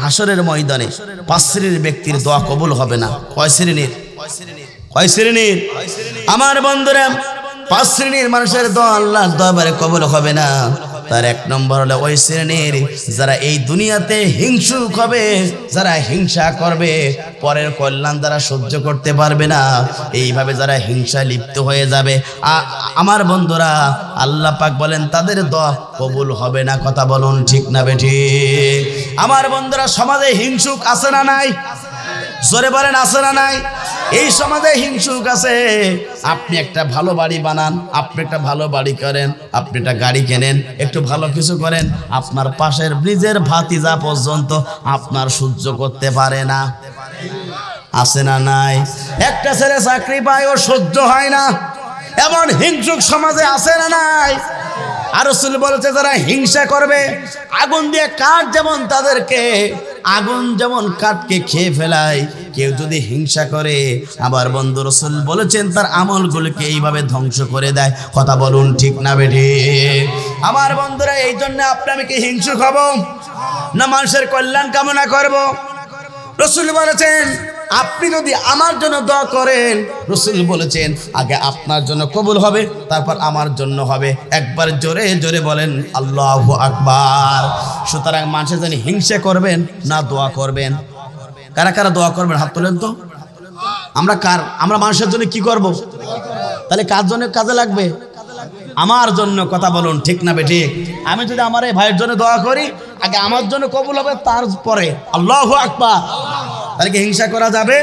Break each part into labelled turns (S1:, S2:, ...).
S1: হাসরের ময়দানে 5 শ্রেণীর ব্যক্তির দোয়া কবুল হবে না। কয় শ্রেণীর? কয় শ্রেণীর? আমার বন্ধুরা, 5 শ্রেণীর মানুষের দোয়া আল্লাহর দরবারে কবুল হবে না। তার 1 নম্বর হলো ওই শ্রেণীর যারা এই দুনিয়াতে হিংসুক হবে, যারা হিংসা করবে, পরের কল্যাণ যারা সহ্য করতে পারবে না, এইভাবে যারা হিংসা লিপ্ত হয়ে যাবে, আমার বন্ধুরা আল্লাহ পাক বলেন তাদের দোয়া কবুল হবে না। কথা বলুন ঠিক না বেঠিক? আমার বন্ধুরা, সমাজে হিংসুক আছে না নাই? জোরে বলেন আছে না নাই? এই সমাজে হিংসুক আছে। আপনি একটা ভালো বাড়ি বানান, আপনি একটা ভালো বাড়ি করেন, আপনি একটা গাড়ি কেনেন, একটু ভালো কিছু করেন, আপনার পাশের ব্রিজের ভাতিজা পর্যন্ত আপনার সহ্য করতে পারে না। আছে না নাই? একটা ছেলে চাকরি পায়, ও সহ্য হয় না। এমন হিংসুক সমাজে আছে না নাই? আর রাসূল বলেছে যারা হিংসা করবে, আগুন দিয়ে কাঠ যেমন তাদেরকে, আগুন যেমন কাঠকে খেয়ে ফেলায়, কেউ যদি হিংসা করে, আবার বন্ধু রাসূল বলেছেন তার আমলগুলোকে এইভাবে ধ্বংস করে দেয়। কথা বলুন ঠিক না বেঠিক? আমার বন্ধুরা, এই জন্য আপনি আমি কি হিংসুক হব না মানুষের কল্যাণ কামনা করব? রাসূল বলেছেন আপনি যদি আমার জন্য দোয়া করেন, রাসূল বলেছেন আগে আপনার জন্য কবুল হবে, তারপর আমার জন্য হবে। একবার জোরে জোরে বলেন আল্লাহু আকবার। সুতরাং মানুষের জন্য হিংসা করবেন না দোয়া করবেন? কারা কারা দোয়া করবেন হাত তোলেন তো। আমরা মানুষের জন্য কি করব? তাহলে কার জন্য কাজে লাগবে? আমার জন্য। কথা বলুন ঠিক না বেঠিক? আমি যদি আমার এই ভাইয়ের জন্য দোয়া করি, আগে আমার জন্য কবুল হবে, তারপরে আল্লাহু আকবার। তাহলে কি হিংসা করা যাবে?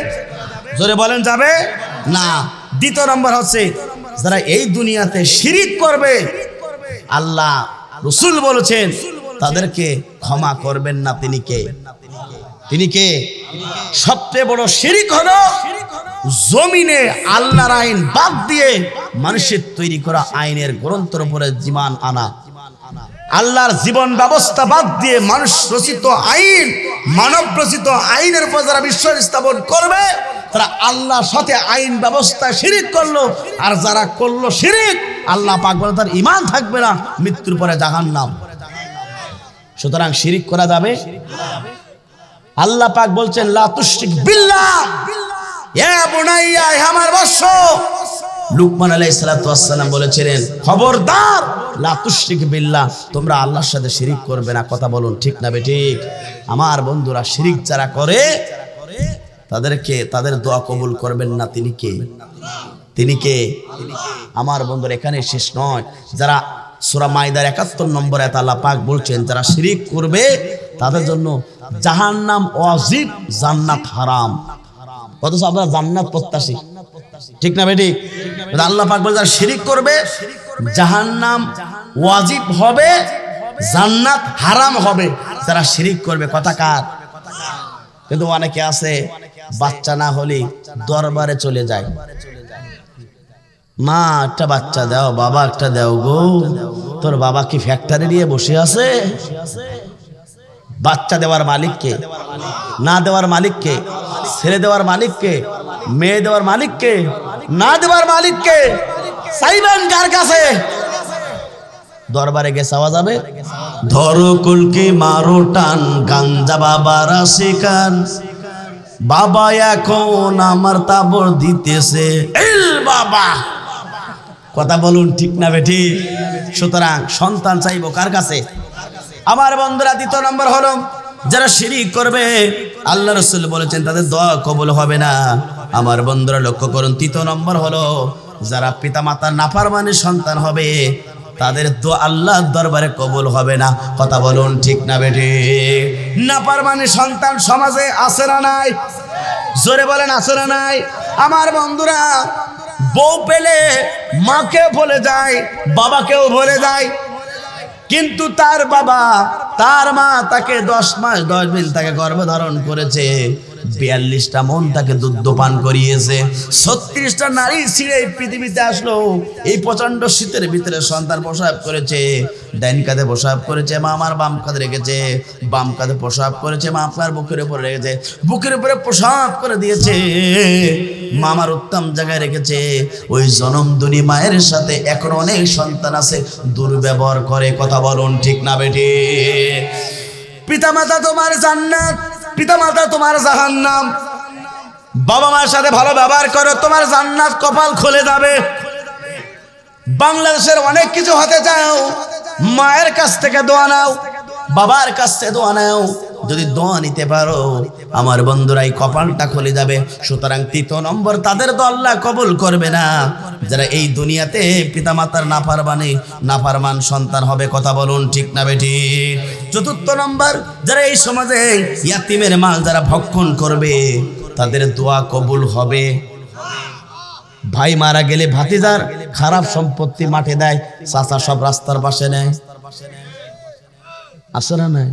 S1: জোরে বলেন যাবে না। দ্বিতীয় নম্বর হচ্ছে যারা এই দুনিয়াতে শিরিক করবে, আল্লাহ রাসূল বলেছেন তাদেরকে ক্ষমা করবেন না। তিনি কে? তিনি কে? সবচেয়ে বড় শিরিক হলো জমিনে আল্লাহর আইন বাদ দিয়ে মানুষের তৈরি করা আইনের গ্রন্থের উপরে জীবন আনা। আল্লাহর জীবন ব্যবস্থা বাদ দিয়ে মানুষ রচিত আইন, মানব রচিত আইনের উপর যারা বিশ্বাস স্থাপন করবে, তারা আল্লাহর সাথে আইন ব্যবস্থা শিরিক করলো। আর যারা করলো শিরিক, আল্লাহ পাক বলে তার ঈমান থাকবে না, মৃত্যুর পরে জাহান্নাম। সুতরাং শিরিক করা যাবে? আল্লাহ পাক বলছেন লা তুশরিক বিল্লাহ ইয়া বুনাইয়া, হে আমার বৎস। লুকমান আলাইহিস সালাতু ওয়াস সালাম বলেছিলেন খবরদার লা তুশরিক বিল্লাহ, তোমরা আল্লাহর সাথে শিরিক করবে না। কথা বলুন ঠিক না বেঠিক? আমার বন্ধুরা, শিরিক যারা করে তাদের দোয়া কবুল করবেন না। তিনি কে? তিনি কে? আমার বন্ধুরা, এখানে শেষ নয়। যারা সূরা মাইদার 71 নম্বর আয়াত আল্লাহ পাক বলছেন যারা শিরিক করবে তাদের জন্য জাহান্নাম ওয়াজিব, জান্নাত হারাম। অথচ আমরা জান্নাত প্রত্যাশী, ঠিক না বেঠিক? আল্লাহ পাক বলে যারা শিরিক করবে জাহান্নাম ওয়াজিব হবে, জান্নাত হারাম হবে। যারা শিরিক করবে, কথা কার? কিন্তু অনেকে আছে বাচ্চা না হলে দরবারে চলে যায়, মা একটা বাচ্চা দাও, বাবা একটা দাও গো। তোর বাবা কি ফ্যাক্টরি নিয়ে বসে আছে? বাচ্চা দেওয়ার মালিক কে? না দেওয়ার মালিক কে? ছেলে দেওয়ার মালিক কে? মেয়ে দেওয়ার মালিক কে? না দেওয়ার মালিক কে? চাইবেন কার কাছে? দরবারে গিয়ে চাওয়া যাবে? ধরো কুলকি মারো টান, গাঞ্জা বাবার শিকান, বাবা এখন আমার তাবর দিতেছে এল বাবা। কথা বলুন ঠিক না বেঠিক? সুতরাং সন্তান চাইবো কার কাছে? আমার বন্ধুরা, দ্বিতীয় নম্বর হলো যারা শিরিক করবে, আল্লাহ রাসূল বলেছেন তাদের দোয়া কবুল হবে না। আমার বন্ধুরা লক্ষ্য করুন, তৃতীয় নম্বর হলো যারা পিতামাতার নাফরমানের সন্তান হবে, তাদের দোয়া আল্লাহর দরবারে কবুল হবে না। কথা বলুন ঠিক না বেঠিক? নাফরমানের সন্তান সমাজে আছে না নাই? জোরে বলেন আছে না নাই? আমার বন্ধুরা, বউ পেলে মাকে ভুলে যায়, বাবাকেও ভুলে যায়, কিন্তু তার বাবা, তার মা তাকে 10 মাস 10 দিন তাকে গর্ভধারণ করেছে, 42টা মন তাকে দুধ পান করিয়েছে, 36টা নারী ছিঁড়ে পৃথিবীতে আসলো। এই প্রচন্ড শীতের ভিতরে সন্তান প্রসব করেছে, ডাইন কাঁধে প্রসব করেছে, মা আমার বাম কাঁধে রেখেছে, বাম কাঁধে প্রসব করেছে, মা আপনার বুকের উপরে রেখেছে, বুকের উপরে প্রসব করে দিয়েছে, মা আমার উত্তম জায়গায় রেখেছে। ওই জনমদুনি মায়ের সাথে এখন অনেক সন্তান আছে দুর্ব্যবহার করে। কথা বলুন ঠিক না বেঠিক? পিতামাতা তোমার জান্নাত, পিতামাতা তোমার জাহান্নাম। বাবা মার সাথে ভালো ব্যবহার করো, তোমার জান্নাত কপাল খুলে যাবে। বাংলাদেশের অনেক কিছু হতে চাও, মায়ের কাছ থেকে দোয়া নাও, বাবার কাছ থেকে দোয়া নাও। যদি দোয়া নিতে পারো আমার বন্ধুরা এই কপালটা খুলে যাবে। সুতরাং 3 নম্বর, তাদের তো আল্লাহ কবুল করবে না যারা এই দুনিয়াতে পিতামাতার নাফরমান সন্তান হবে। কথা বলুন ঠিক না বেঠিক? 4 নম্বর, যারা এই সমাজে ইয়াতিমের মাল যারা ভক্ষণ করবে তাদের দোয়া কবুল হবে। ভাই মারা গেলে ভাতিজার খারাপ সম্পত্তি মাঠে দেয়, চাচা সব রাস্তার পাশে নেয়, আছে না নাই?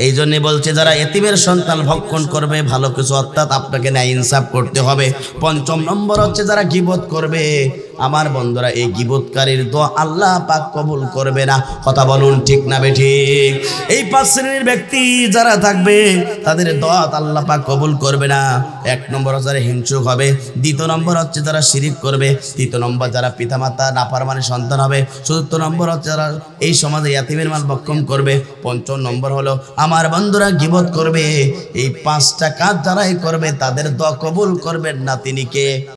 S1: এই জন্য বলছে যারা এতিমের সন্তান ভক্ষণ করবে ভালো কিছু, অর্থাৎ আপনাকে ন্যায় ইনসাফ করতে হবে। 5 নম্বর হচ্ছে যারা গীবত করবে আমার বন্ধুরা এই গীবতকারীর দোয়া আল্লাহ পাক কবুল করবে না। কথা বলুন ঠিক না বেঠিক? এই 5 শ্রেণীর ব্যক্তি যারা থাকবে তাদের দোয়া আল্লাহ পাক কবুল করবে না। 1 নম্বর যারা হিংসুক হবে, 2 নম্বর হচ্ছে যারা শিরিক করবে, 3 নম্বর যারা পিতামাতা নাফরমানের সন্তান হবে, 4 নম্বর হচ্ছে যারা এই সমাজে ইয়াতিমের মাল ভক্ষণ করবে, 5 নম্বর হলো আমার বন্ধুরা গীবত করবে। এই 5টা কাজ যারাই করবে তাদের দোয়া কবুল করবেন না তিনি কে?